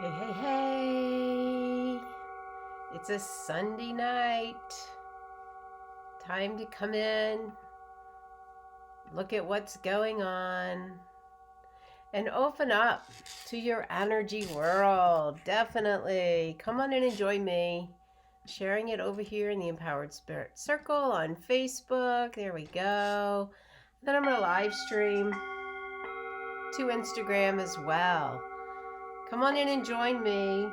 Hey, hey, hey. It's a Sunday night. Time to come in, look at what's going on, and open up to your energy world. Definitely. Come on in and join me. Sharing it over here in the Empowered Spirit Circle on Facebook. There we go. Then I'm going to live stream to Instagram as well. Come on in and join me.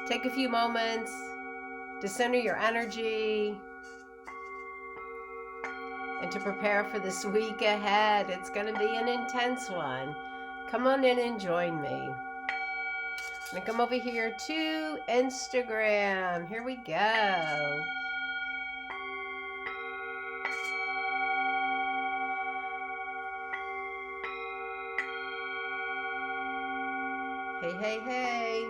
Take a few moments to center your energy and to prepare for this week ahead. It's going to be an intense one. Come on in and join me. I'm going to come over here to Instagram. Here we go. Hey, hey, hey.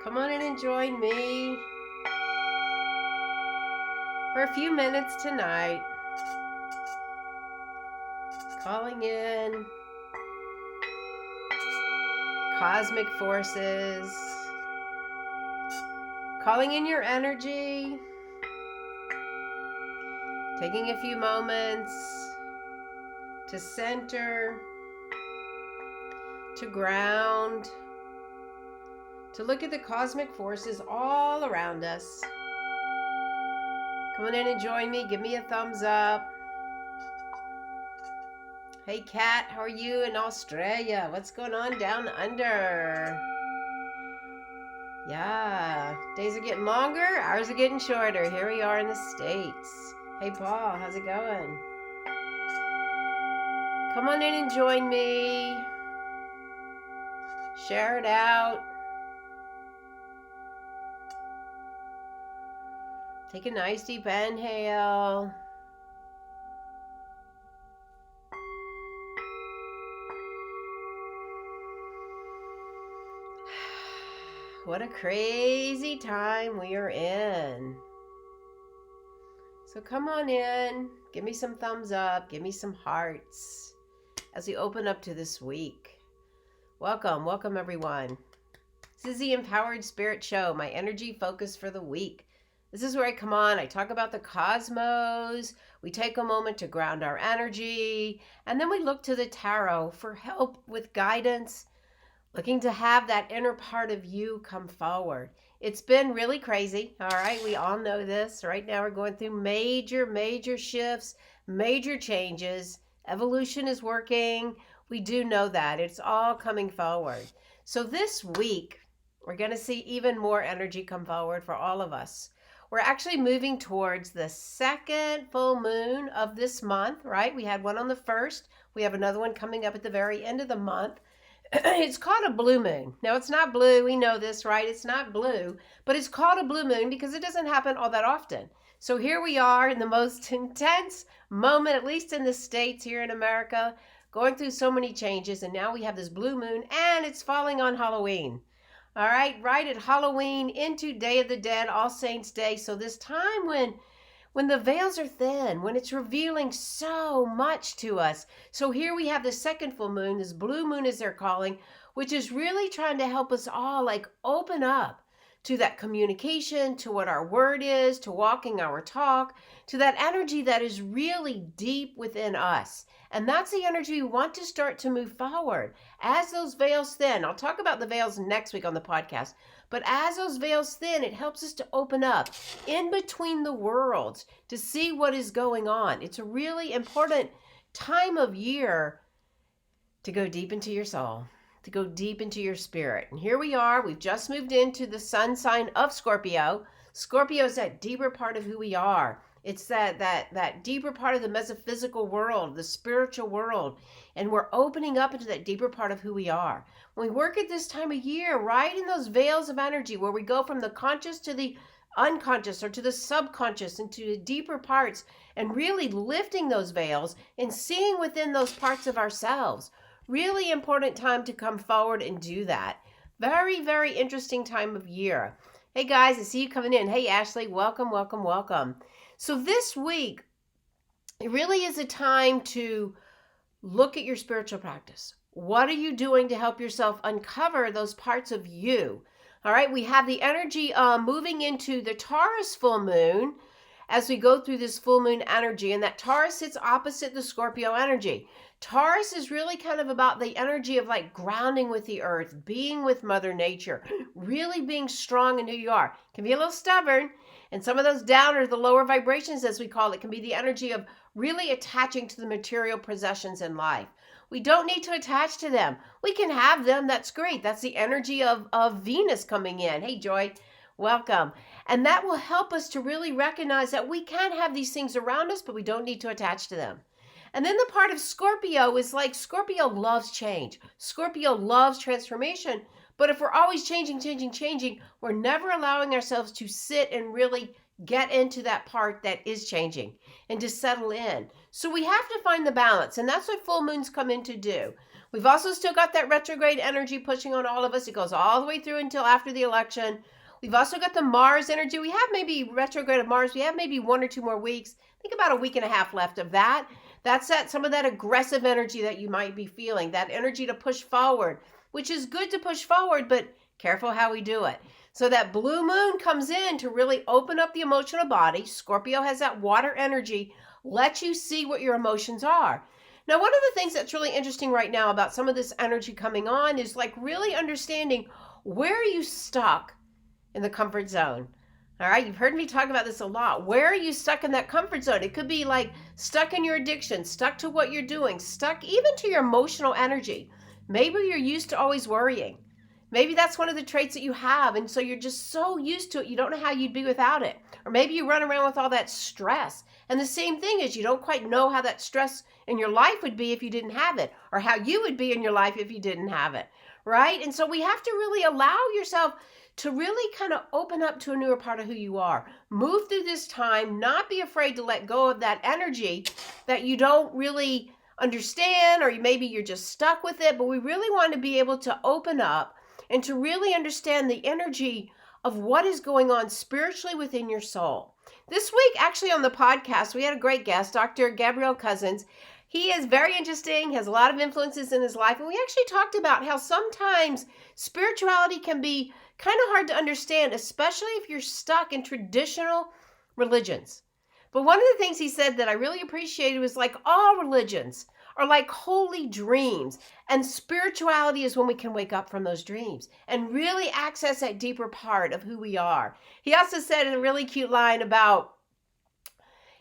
Come on in and join me for a few minutes tonight. Calling in cosmic forces. Calling in your energy. Taking a few moments to center, to ground, to look at the cosmic forces all around us. Come on in and join me. Give me a thumbs up. Hey, Kat, how are you in Australia? What's going on down under? Yeah, days are getting longer, hours are getting shorter. Here we are in the States. Hey, Paul, how's it going? Come on in and join me. Share it out. Take a nice deep inhale. What a crazy time we are in. So come on in, give me some thumbs up, give me some hearts as we open up to this week. Welcome, welcome everyone. This is the Empowered Spirit Show, my energy focus for the week. This is where I come on, I talk about the cosmos, we take a moment to ground our energy, and then we look to the tarot for help with guidance, looking to have that inner part of you come forward. It's been really crazy, all right? We all know this. Right now we're going through major shifts, major changes. Evolution is working. We do know that. It's all coming forward. So this week, we're going to see even more energy come forward for all of us. We're actually moving towards the second full moon of this month, right? We had one on the 1st. We have another one coming up at the very end of the month. It's called a blue moon. Now, it's not blue. We know this, right? It's not blue, but it's called a blue moon because it doesn't happen all that often. So here we are in the most intense moment, at least in the States here in America, going through so many changes. And now we have this blue moon and it's falling on Halloween. All right at Halloween into Day of the Dead, All Saints Day. So this time when the veils are thin, when it's revealing so much to us. So here we have the second full moon, this blue moon as they're calling, which is really trying to help us all like open up to that communication, to what our word is, to walking our talk, to that energy that is really deep within us. And that's the energy we want to start to move forward. As those veils thin, I'll talk about the veils next week on the podcast, but as those veils thin, it helps us to open up in between the worlds to see what is going on. It's a really important time of year to go deep into your soul, to go deep into your spirit. And here we are. We've just moved into the sun sign of Scorpio. Scorpio is that deeper part of who we are. It's that deeper part of the metaphysical world, the spiritual world. And we're opening up into that deeper part of who we are. When we work at this time of year, right in those veils of energy where we go from the conscious to the unconscious or to the subconscious into the deeper parts and really lifting those veils and seeing within those parts of ourselves. Really important time to come forward and do that. Very interesting time of year. Hey guys, I see you coming in. Hey Ashley, welcome. So this week, it really is a time to look at your spiritual practice. What are you doing to help yourself uncover those parts of you? All right, we have the energy moving into the Taurus full moon as we go through this full moon energy, and that Taurus sits opposite the Scorpio energy. Taurus is really kind of about the energy of like grounding with the earth, being with Mother Nature, really being strong in who you are. Can be a little stubborn, and some of those downers, the lower vibrations as we call it, can be the energy of really attaching to the material possessions in life. We don't need to attach to them. We can have them. That's great. That's the energy of Venus coming in. Hey, Joy, welcome. And that will help us to really recognize that we can have these things around us, but we don't need to attach to them. And then the part of Scorpio is like Scorpio loves change. Scorpio loves transformation. But if we're always changing, we're never allowing ourselves to sit and really get into that part that is changing and to settle in. So we have to find the balance, and that's what full moons come in to do. We've also still got that retrograde energy pushing on all of us. It goes all the way through until after the election. We've also got the Mars energy. We have maybe retrograde of Mars. We have maybe 1 or 2 more weeks. I think about a week and a half left of that. That's some of that aggressive energy that you might be feeling, that energy to push forward, which is good to push forward, but careful how we do it. So that blue moon comes in to really open up the emotional body. Scorpio has that water energy, let you see what your emotions are. Now, one of the things that's really interesting right now about some of this energy coming on is like really understanding where are you stuck in the comfort zone. All right, you've heard me talk about this a lot. Where are you stuck in that comfort zone? It could be like stuck in your addiction, stuck to what you're doing, stuck even to your emotional energy. Maybe you're used to always worrying. Maybe that's one of the traits that you have, and so you're just so used to it, you don't know how you'd be without it. Or maybe you run around with all that stress. And the same thing is you don't quite know how that stress in your life would be if you didn't have it, or how you would be in your life if you didn't have it, right? And so we have to really allow yourself to really kind of open up to a newer part of who you are. Move through this time, not be afraid to let go of that energy that you don't really understand, or maybe you're just stuck with it, but we really want to be able to open up and to really understand the energy of what is going on spiritually within your soul. This week, actually on the podcast, we had a great guest, Dr. Gabriel Cousins. He is very interesting, has a lot of influences in his life, and we actually talked about how sometimes spirituality can be kind of hard to understand, especially if you're stuck in traditional religions. But one of the things he said that I really appreciated was like all religions are like holy dreams, and spirituality is when we can wake up from those dreams and really access that deeper part of who we are. He also said a really cute line about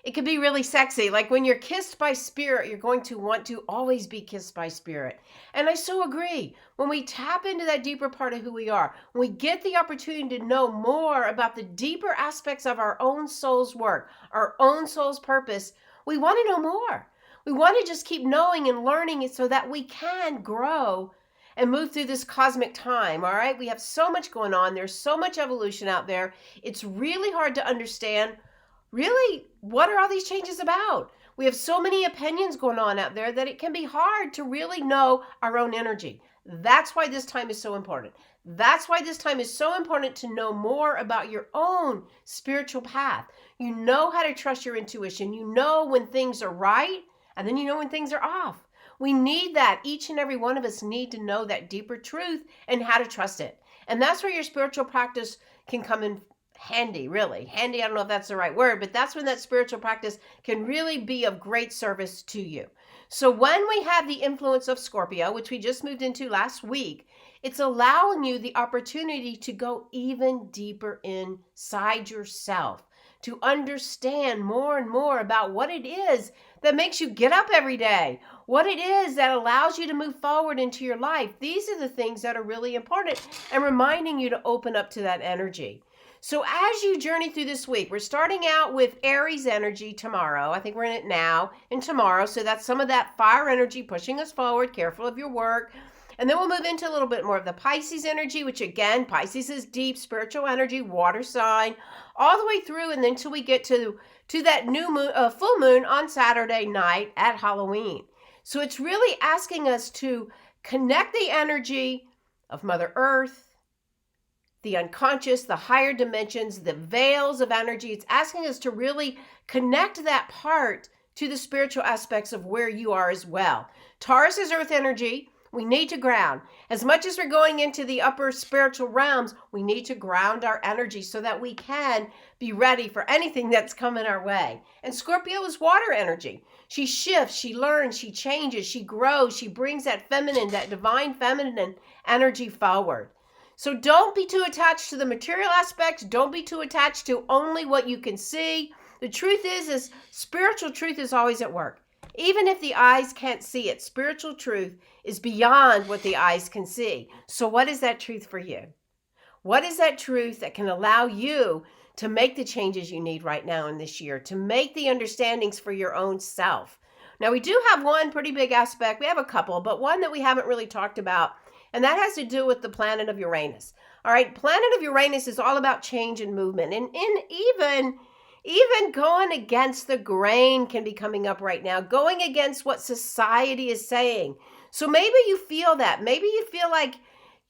it could be really sexy. Like when you're kissed by spirit, you're going to want to always be kissed by spirit. And I so agree. When we tap into that deeper part of who we are, when we get the opportunity to know more about the deeper aspects of our own soul's work, our own soul's purpose, we want to know more. We want to just keep knowing and learning it so that we can grow and move through this cosmic time, all right? We have so much going on. There's so much evolution out there. It's really hard to understand, really, what are all these changes about? We have so many opinions going on out there that it can be hard to really know our own energy. That's why this time is so important. That's why this time is so important to know more about your own spiritual path. You know how to trust your intuition. You know when things are right, and then you know when things are off. We need that. Each and every one of us need to know that deeper truth and how to trust it. And that's where your spiritual practice can come in handy, really. Handy, I don't know if that's the right word, but that's when that spiritual practice can really be of great service to you. So when we have the influence of Scorpio, which we just moved into last week, it's allowing you the opportunity to go even deeper inside yourself, to understand more and more about what it is that makes you get up every day, what it is that allows you to move forward into your life. These are the things that are really important and reminding you to open up to that energy. So as you journey through this week, we're starting out with Aries energy tomorrow. I think we're in it now and tomorrow. So that's some of that fire energy pushing us forward. Careful of your work. And then we'll move into a little bit more of the Pisces energy, which again, Pisces is deep spiritual energy, water sign, all the way through, and then until we get to that new moon, full moon on Saturday night at Halloween. So it's really asking us to connect the energy of Mother Earth, the unconscious, the higher dimensions, the veils of energy. It's asking us to really connect that part to the spiritual aspects of where you are as well. Taurus is earth energy. We need to ground. As much as we're going into the upper spiritual realms, we need to ground our energy so that we can be ready for anything that's coming our way. And Scorpio is water energy. She shifts, she learns, she changes, she grows, she brings that feminine, that divine feminine energy forward. So don't be too attached to the material aspects. Don't be too attached to only what you can see. The truth is spiritual truth is always at work. Even if the eyes can't see it, spiritual truth is beyond what the eyes can see. So what is that truth for you? What is that truth that can allow you to make the changes you need right now in this year, to make the understandings for your own self? Now, we do have one pretty big aspect. We have a couple, but one that we haven't really talked about, and that has to do with the planet of Uranus. All right, planet of Uranus is all about change and movement, and even going against the grain can be coming up right now, going against what society is saying. So maybe you feel that. Maybe you feel like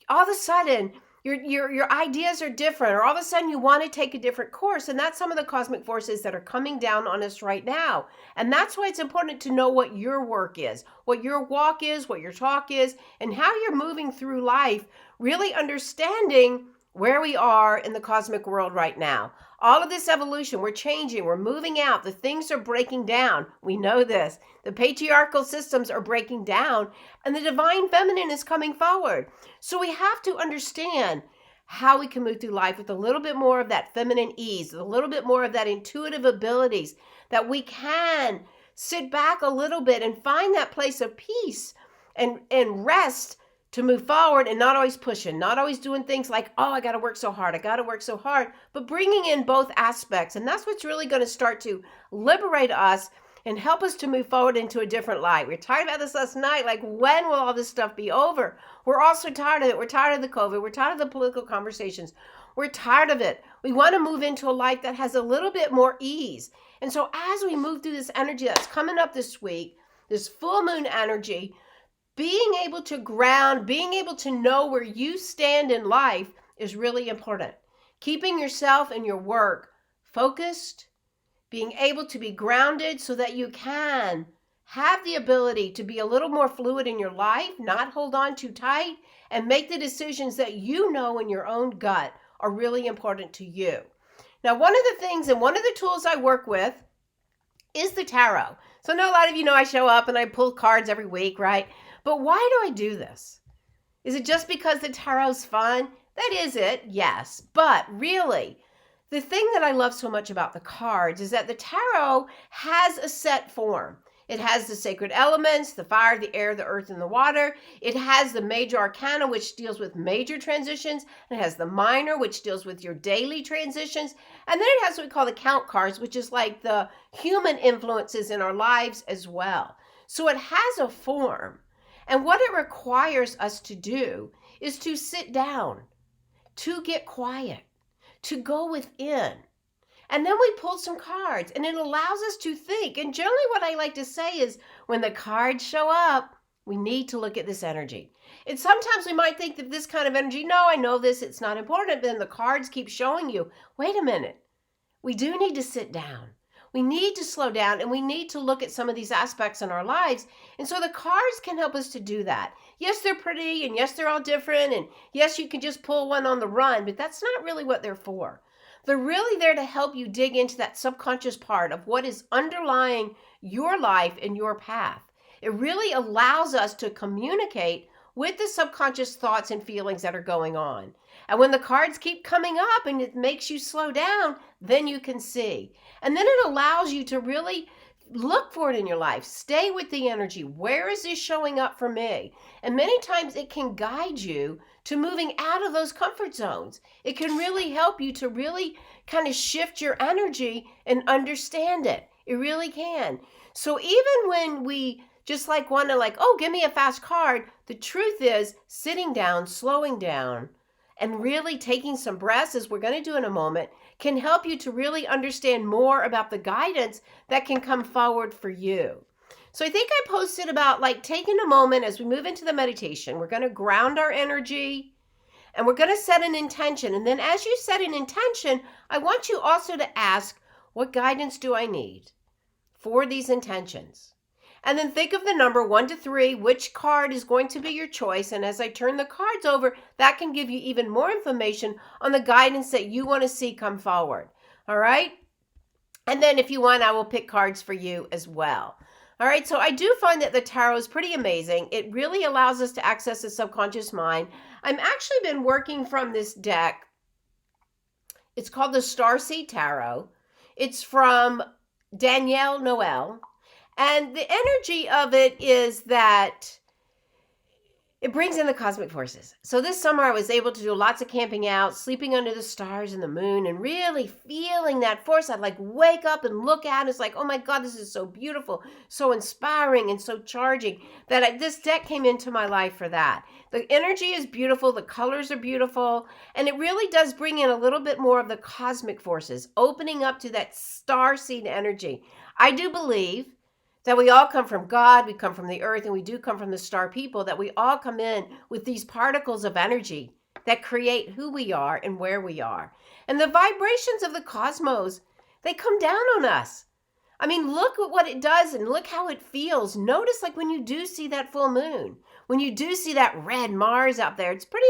all of a sudden your ideas are different, or all of a sudden you want to take a different course. And that's some of the cosmic forces that are coming down on us right now. And that's why it's important to know what your work is, what your walk is, what your talk is, and how you're moving through life, really understanding where we are in the cosmic world right now. All of this evolution, we're changing, we're moving out, the things are breaking down. We know this. The patriarchal systems are breaking down, and the divine feminine is coming forward. So we have to understand how we can move through life with a little bit more of that feminine ease, a little bit more of that intuitive abilities, that we can sit back a little bit and find that place of peace and rest to move forward, and not always pushing, not always doing things like, oh, I got to work so hard, but bringing in both aspects. And that's what's really going to start to liberate us and help us to move forward into a different light. We were talking about this last night, like, when will all this stuff be over? We're also tired of it. We're tired of the COVID. We're tired of the political conversations. We're tired of it. We want to move into a life that has a little bit more ease. And so as we move through this energy that's coming up this week, this full moon energy, being able to ground, being able to know where you stand in life is really important. Keeping yourself and your work focused, being able to be grounded so that you can have the ability to be a little more fluid in your life, not hold on too tight, and make the decisions that you know in your own gut are really important to you. Now, one of the things and one of the tools I work with is the tarot. So I know a lot of you know I show up and I pull cards every week, right? But why do I do this? Is it just because the tarot's fun? That is it, yes. But really, the thing that I love so much about the cards is that the tarot has a set form. It has the sacred elements, the fire, the air, the earth, and the water. It has the major arcana, which deals with major transitions. And it has the minor, which deals with your daily transitions. And then it has what we call the count cards, which is like the human influences in our lives as well. So it has a form. And what it requires us to do is to sit down, to get quiet, to go within. And then we pull some cards, and it allows us to think. And generally what I like to say is when the cards show up, we need to look at this energy. And sometimes we might think that this kind of energy, no, I know this, it's not important. But then the cards keep showing you, wait a minute, we do need to sit down. We need to slow down, and we need to look at some of these aspects in our lives. And so the cards can help us to do that. Yes, they're pretty, and yes, they're all different, and yes, you can just pull one on the run, but that's not really what they're for. They're really there to help you dig into that subconscious part of what is underlying your life and your path. It really allows us to communicate with the subconscious thoughts and feelings that are going on. And when the cards keep coming up and it makes you slow down, then you can see. And then it allows you to really look for it in your life. Stay with the energy. Where is this showing up for me? And many times it can guide you to moving out of those comfort zones. It can really help you to really kind of shift your energy and understand it. It really can. So even when we just like want to like, oh, give me a fast card, the truth is sitting down, slowing down, and really taking some breaths, as we're going to do in a moment, can help you to really understand more about the guidance that can come forward for you. So I think I posted about like taking a moment as we move into the meditation. We're going to ground our energy and we're going to set an intention. And then as you set an intention, I want you also to ask, what guidance do I need? for these intentions. And then think of the number 1 to 3, which card is going to be your choice. And as I turn the cards over, that can give you even more information on the guidance that you want to see come forward. All right? And then if you want, I will pick cards for you as well. All right, so I do find that the tarot is pretty amazing. It really allows us to access the subconscious mind. I've actually been working from this deck. It's called the Starseed Tarot. It's from Danielle Noel. And the energy of it is that it brings in the cosmic forces. So this summer I was able to do lots of camping out, sleeping under the stars and the moon, and really feeling that force. I'd like wake up and look at it. It's like, oh my God, this is so beautiful, so inspiring, and so charging that this deck came into my life for that. The energy is beautiful. The colors are beautiful. And it really does bring in a little bit more of the cosmic forces, opening up to that starseed energy. I do believe that we all come from God, we come from the earth, and we do come from the star people, that we all come in with these particles of energy that create who we are and where we are. And the vibrations of the cosmos, they come down on us. I mean, look at what it does and look how it feels. Notice like when you do see that full moon, when you do see that red Mars out there, it's pretty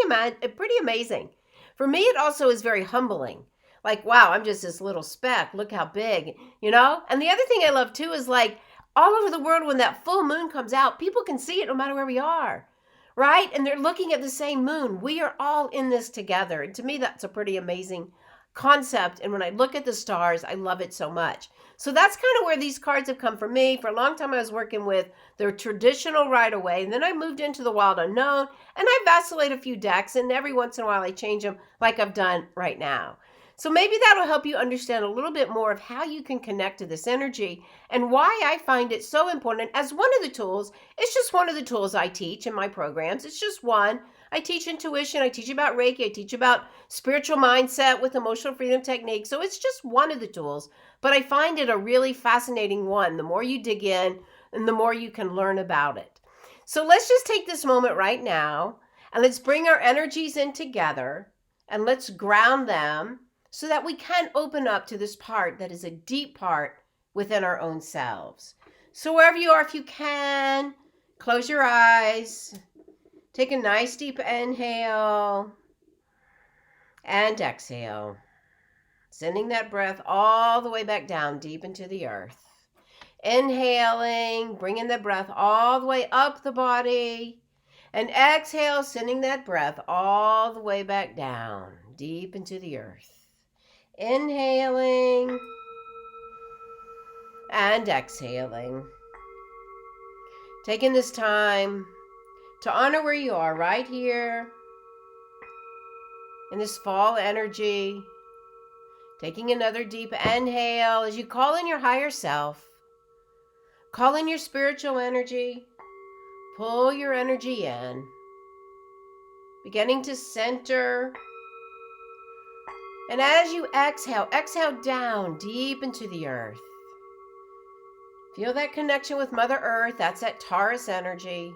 amazing. For me, it also is very humbling. Like, wow, I'm just this little speck. Look how big, you know? And the other thing I love too is like, all over the world, when that full moon comes out, people can see it no matter where we are, right? And they're looking at the same moon. We are all in this together. And to me, that's a pretty amazing concept. And when I look at the stars, I love it so much. So that's kind of where these cards have come for me. For a long time, I was working with the traditional Rider-Waite. And then I moved into the wild unknown. And I vacillate a few decks. And every once in a while, I change them like I've done right now. So maybe that'll help you understand a little bit more of how you can connect to this energy and why I find it so important as one of the tools. It's just one of the tools I teach in my programs. It's just one. I teach intuition. I teach about Reiki. I teach about spiritual mindset with emotional freedom techniques. So it's just one of the tools, but I find it a really fascinating one. The more you dig in and the more you can learn about it. So let's just take this moment right now and let's bring our energies in together and let's ground them, so that we can open up to this part that is a deep part within our own selves. So wherever you are, if you can, close your eyes. Take a nice deep inhale and exhale. Sending that breath all the way back down deep into the earth. Inhaling, bringing the breath all the way up the body. And exhale, sending that breath all the way back down deep into the earth. Inhaling and exhaling. Taking this time to honor where you are right here in this fall energy. Taking another deep inhale as you call in your higher self. Call in your spiritual energy. Pull your energy in. Beginning to center. And as you exhale, exhale down deep into the earth. Feel that connection with Mother Earth. That's that Taurus energy.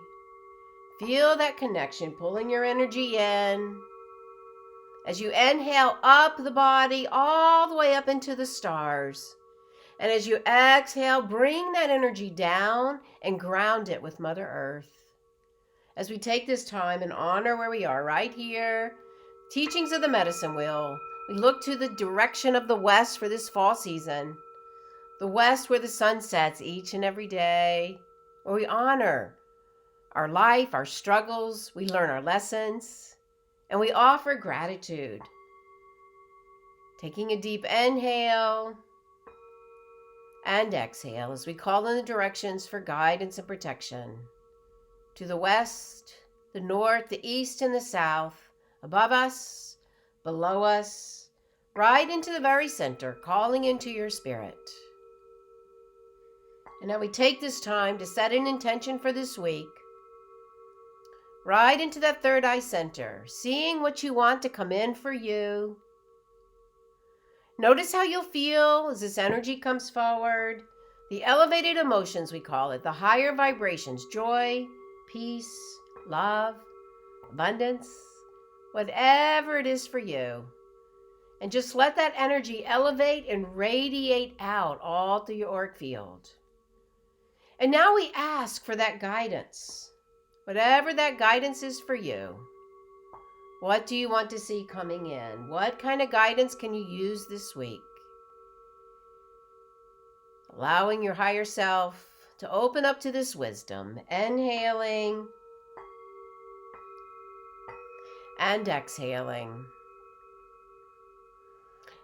Feel that connection, pulling your energy in. As you inhale up the body, all the way up into the stars. And as you exhale, bring that energy down and ground it with Mother Earth. As we take this time and honor where we are right here, teachings of the medicine wheel. We look to the direction of the west for this fall season. The west where the sun sets each and every day, where we honor our life, our struggles, we learn our lessons, and we offer gratitude. Taking a deep inhale and exhale as we call in the directions for guidance and protection. To the west, the north, the east, and the south, above us, below us, right into the very center, calling into your spirit. And now we take this time to set an intention for this week. Right into that third eye center, seeing what you want to come in for you. Notice how you'll feel as this energy comes forward. The elevated emotions, we call it, the higher vibrations, joy, peace, love, abundance, whatever it is for you. And just let that energy elevate and radiate out all through your auric field. And now we ask for that guidance. Whatever that guidance is for you. What do you want to see coming in? What kind of guidance can you use this week? Allowing your higher self to open up to this wisdom. Inhaling and exhaling.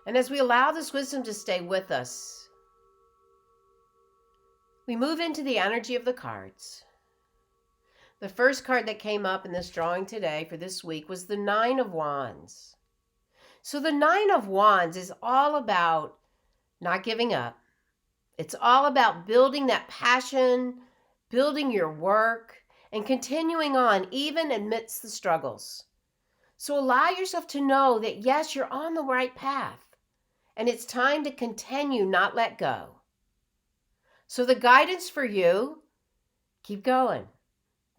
And as we allow this wisdom to stay with us, we move into the energy of the cards. The first card that came up in this drawing today for this week was the Nine of Wands. So the Nine of Wands is all about not giving up. It's all about building that passion, building your work, and continuing on even amidst the struggles. So allow yourself to know that yes, you're on the right path, and it's time to continue, not let go. So the guidance for you, keep going.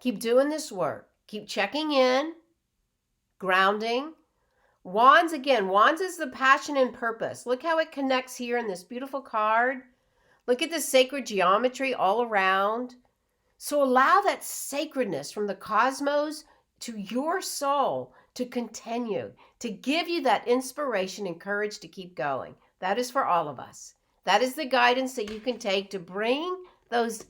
Keep doing this work. Keep checking in, grounding. Wands, again, Wands is the passion and purpose. Look how it connects here in this beautiful card. Look at the sacred geometry all around. So allow that sacredness from the cosmos to your soul to continue, to give you that inspiration and courage to keep going. That is for all of us. That is the guidance that you can take to bring those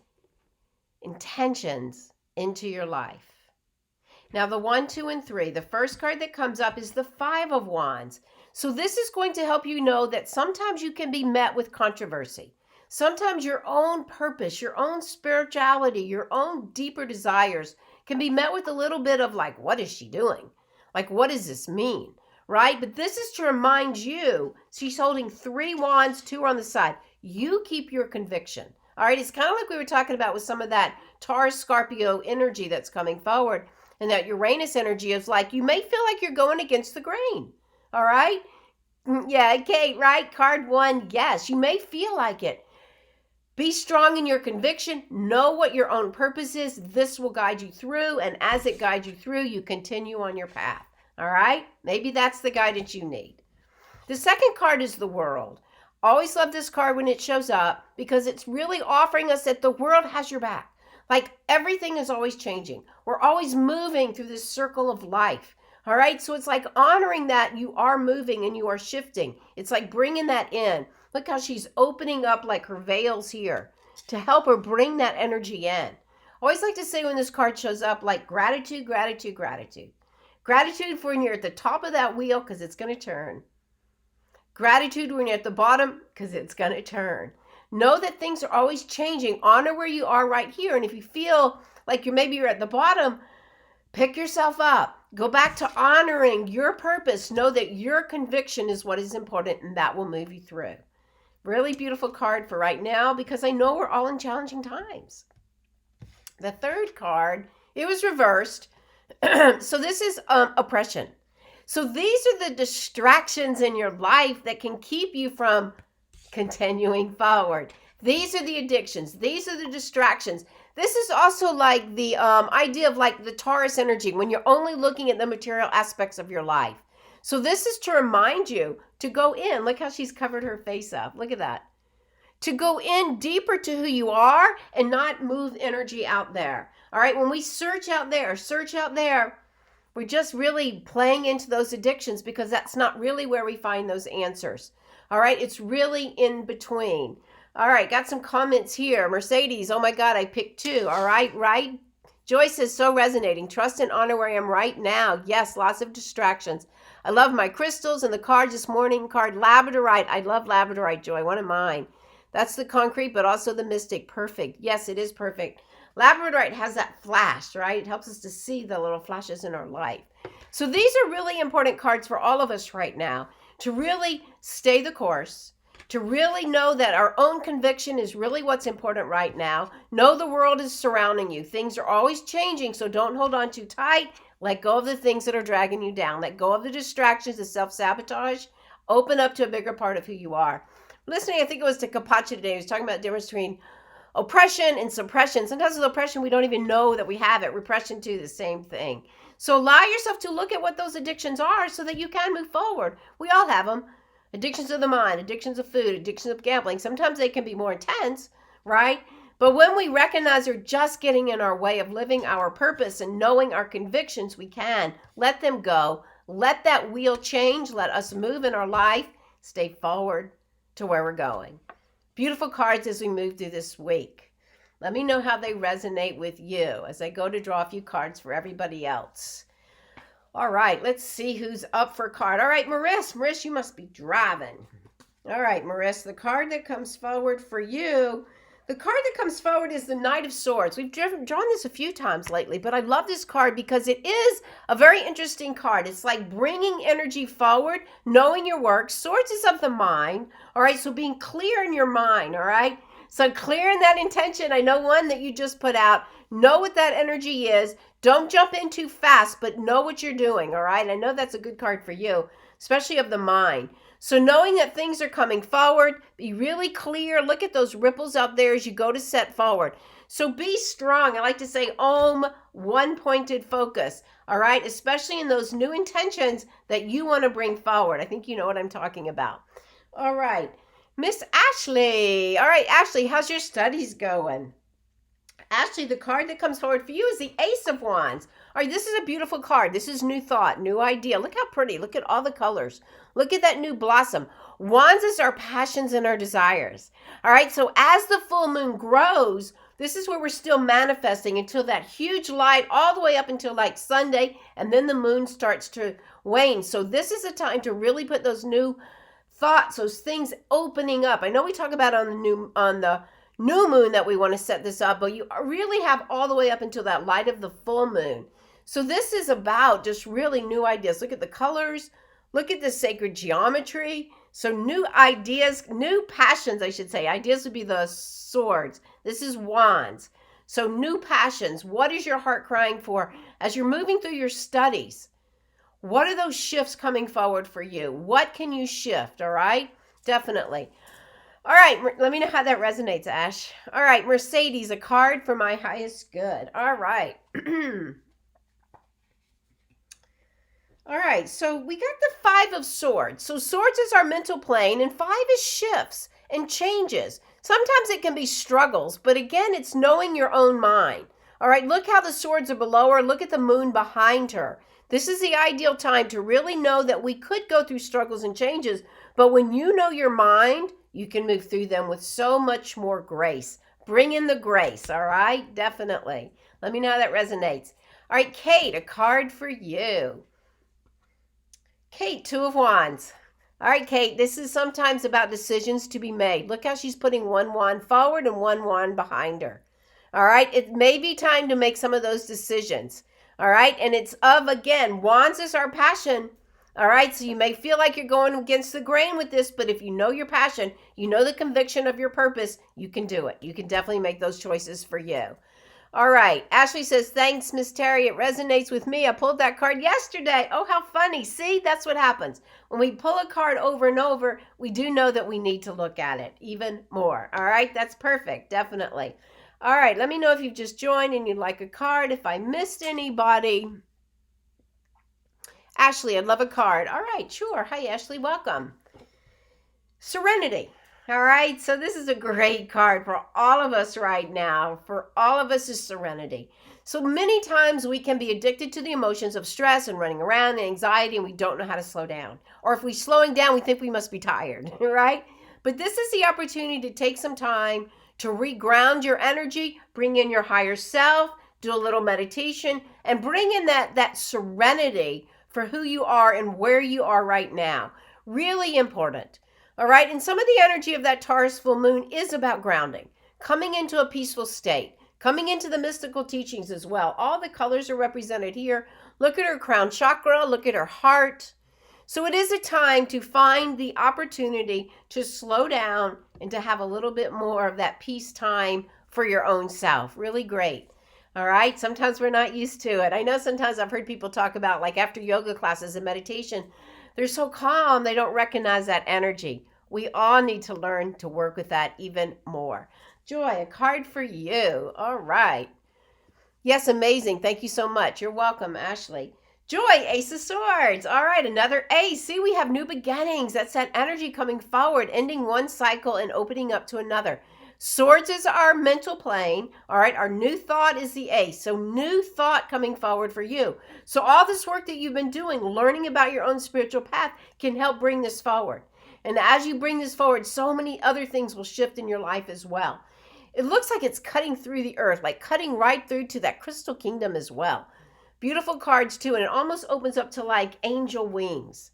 intentions into your life. Now the 1, 2, and 3, the first card that comes up is the Five of Wands. So this is going to help you know that sometimes you can be met with controversy. Sometimes your own purpose, your own spirituality, your own deeper desires can be met with a little bit of like, what is she doing? Like, what does this mean? Right? But this is to remind you, she's holding 3 wands, 2 are on the side. You keep your conviction. All right, it's kind of like we were talking about with some of that Taurus, Scorpio energy that's coming forward. And that Uranus energy is like, you may feel like you're going against the grain. All right? Yeah, Kate, right? Card 1, yes, you may feel like it. Be strong in your conviction. Know what your own purpose is. This will guide you through. And as it guides you through, you continue on your path. All right? Maybe that's the guidance you need. The second card is the World. Always love this card when it shows up because it's really offering us that the world has your back. Like everything is always changing. We're always moving through this circle of life. All right. So it's like honoring that you are moving and you are shifting. It's like bringing that in. Look how she's opening up like her veils here to help her bring that energy in. I always like to say when this card shows up, like gratitude, gratitude, gratitude. Gratitude for when you're at the top of that wheel because it's going to turn. Gratitude when you're at the bottom because it's going to turn. Know that things are always changing. Honor where you are right here. And if you feel like you're at the bottom, pick yourself up. Go back to honoring your purpose. Know that your conviction is what is important and that will move you through. Really beautiful card for right now because I know we're all in challenging times. The third card, it was reversed. So this is oppression. So these are the distractions in your life that can keep you from continuing forward. These are the addictions. These are the distractions. This is also like the idea of like the Taurus energy when you're only looking at the material aspects of your life. So this is to remind you to go in. Look how she's covered her face up. Look at that. To go in deeper to who you are and not move energy out there. All right. When we search out there, we're just really playing into those addictions because that's not really where we find those answers. All right, it's really in between. All right, got some comments here. Mercedes, oh my God, I picked 2. All right, right? Joyce is so resonating. Trust and honor where I am right now. Yes, lots of distractions. I love my crystals and the cards this morning. Card Labradorite. I love Labradorite, Joy. One of mine. That's the concrete, but also the mystic. Perfect. Yes, it is perfect. Labradorite has that flash, right? It helps us to see the little flashes in our life. So these are really important cards for all of us right now to really stay the course, to really know that our own conviction is really what's important right now. Know the world is surrounding you. Things are always changing, so don't hold on too tight. Let go of the things that are dragging you down. Let go of the distractions, the self-sabotage. Open up to a bigger part of who you are. Listening, I think it was to Kapacha today. He was talking about the difference between oppression and suppression. Sometimes with oppression, we don't even know that we have it. Repression too, the same thing. So allow yourself to look at what those addictions are so that you can move forward. We all have them. Addictions of the mind, addictions of food, addictions of gambling. Sometimes they can be more intense, right? But when we recognize they're just getting in our way of living our purpose and knowing our convictions, we can let them go. Let that wheel change. Let us move in our life. Stay forward to where we're going. Beautiful cards as we move through this week. Let me know how they resonate with you as I go to draw a few cards for everybody else. All right, let's see who's up for a card. All right, Maris. Maris, you must be driving. All right, Maris, the card that comes forward for you, the card that comes forward is the Knight of Swords. We've drawn this a few times lately, but I love this card because it is a very interesting card. It's like bringing energy forward, knowing your work. Swords is of the mind, all right? So being clear in your mind, all right? So clearing that intention. I know one that you just put out. Know what that energy is. Don't jump in too fast, but know what you're doing, all right? I know that's a good card for you, especially of the mind. So knowing that things are coming forward, be really clear. Look at those ripples out there as you go to set forward. So be strong. I like to say one pointed focus, all right? Especially in those new intentions that you want to bring forward. I think you know what I'm talking about. All right, Miss Ashley. All right, Ashley, how's your studies going? Ashley, the card that comes forward for you is the Ace of Wands. All right, this is a beautiful card. This is new thought, new idea. Look how pretty. Look at all the colors. Look at that new blossom. Wands is our passions and our desires. All right, so as the full moon grows, this is where we're still manifesting until that huge light all the way up until like Sunday, and then the moon starts to wane. So this is a time to really put those new thoughts, those things opening up. I know we talk about on the new moon that we want to set this up, but you really have all the way up until that light of the full moon. So this is about just really new ideas. Look at the colors. Look at the sacred geometry. So new ideas, new passions, I should say. Ideas would be the swords. This is wands. So new passions. What is your heart crying for as you're moving through your studies? What are those shifts coming forward for you? What can you shift, all right? Definitely. All right, let me know how that resonates, Ash. All right, Mercedes, a card for my highest good. All right. All right, so we got the Five of Swords. So swords is our mental plane, and five is shifts and changes. Sometimes it can be struggles, but again, it's knowing your own mind. All right, look how the swords are below her. Look at the moon behind her. This is the ideal time to really know that we could go through struggles and changes, but when you know your mind, you can move through them with so much more grace. Bring in the grace, all right? Definitely. Let me know how that resonates. All right, Kate, a card for you. Kate, Two of Wands. All right, Kate, this is sometimes about decisions to be made. Look how she's putting one wand forward and one wand behind her. All right, it may be time to make some of those decisions. All right, and it's again, wands is our passion. All right, so you may feel like you're going against the grain with this, but if you know your passion, you know the conviction of your purpose, you can do it. You can definitely make those choices for you. All right, Ashley says, thanks, Miss Terry. It resonates with me. I pulled that card yesterday. Oh, how funny. See, that's what happens. When we pull a card over and over, we do know that we need to look at it even more. All right, that's perfect, definitely. All right, let me know if you've just joined and you'd like a card. If I missed anybody. Ashley, I'd love a card. All right, sure. Hi, Ashley. Welcome. Serenity. All right, so this is a great card for all of us right now. For all of us is serenity. So many times we can be addicted to the emotions of stress and running around and anxiety, and we don't know how to slow down. Or if we're slowing down, we think we must be tired, right? But this is the opportunity to take some time to reground your energy, bring in your higher self, do a little meditation, and bring in that serenity for who you are and where you are right now. Really important. All right, and some of the energy of that Taurus full moon is about grounding, coming into a peaceful state, coming into the mystical teachings as well. All the colors are represented here. Look at her crown chakra, look at her heart. So it is a time to find the opportunity to slow down and to have a little bit more of that peace time for your own self. Really great. All right, sometimes we're not used to it. I know sometimes I've heard people talk about like after yoga classes and meditation, they're so calm, they don't recognize that energy. We all need to learn to work with that even more. Joy, a card for you. All right. Yes, amazing. Thank you so much. You're welcome, Ashley. Joy, Ace of Swords. All right, another ace. See, we have new beginnings. That's that energy coming forward, ending one cycle and opening up to another. Swords is our mental plane. All right. Our new thought is the ace. So new thought coming forward for you. So all this work that you've been doing, learning about your own spiritual path, can help bring this forward. And as you bring this forward, so many other things will shift in your life as well. It looks like it's cutting through the earth, like cutting right through to that crystal kingdom as well. Beautiful cards too. And it almost opens up to like angel wings.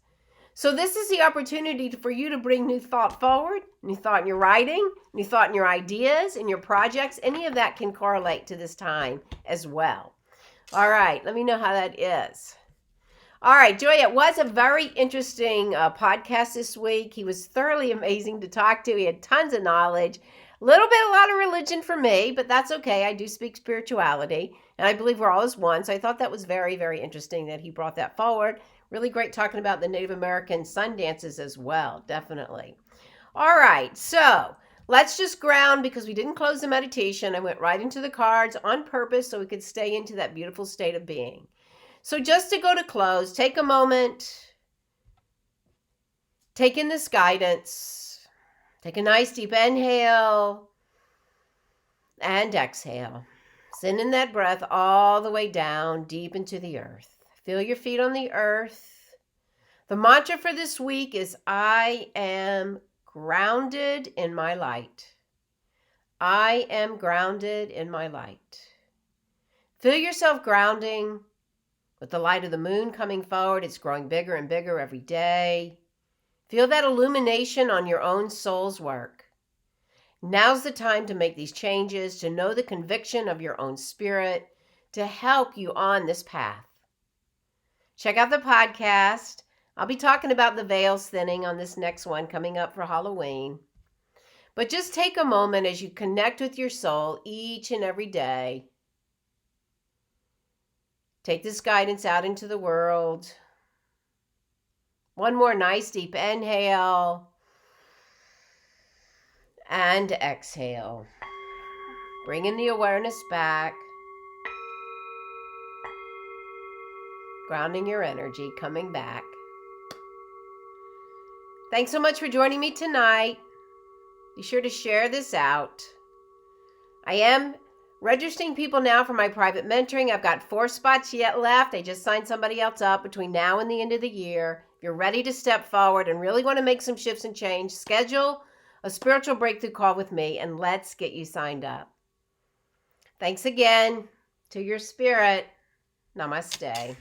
So this is the opportunity for you to bring new thought forward, new thought in your writing, new thought in your ideas, in your projects. Any of that can correlate to this time as well. All right, let me know how that is. All right, Joy, it was a very interesting podcast this week. He was thoroughly amazing to talk to. He had tons of knowledge. A lot of religion for me, but that's okay. I do speak spirituality, and I believe we're all as one. So I thought that was very, very interesting that he brought that forward. Really great talking about the Native American sun dances as well, definitely. All right, so let's just ground because we didn't close the meditation. I went right into the cards on purpose so we could stay into that beautiful state of being. So just to go to close, take a moment, take in this guidance, take a nice deep inhale and exhale. Send in that breath all the way down deep into the earth. Feel your feet on the earth. The mantra for this week is I am grounded in my light. I am grounded in my light. Feel yourself grounding with the light of the moon coming forward. It's growing bigger and bigger every day. Feel that illumination on your own soul's work. Now's the time to make these changes, to know the conviction of your own spirit, to help you on this path. Check out the podcast. I'll be talking about the veils thinning on this next one coming up for Halloween. But just take a moment as you connect with your soul each and every day. Take this guidance out into the world. One more nice deep inhale and exhale. Bringing the awareness back. Grounding your energy, coming back. Thanks so much for joining me tonight. Be sure to share this out. I am registering people now for my private mentoring. I've got 4 spots yet left. I just signed somebody else up between now and the end of the year. If you're ready to step forward and really want to make some shifts and change, schedule a spiritual breakthrough call with me and let's get you signed up. Thanks again. To your spirit, namaste.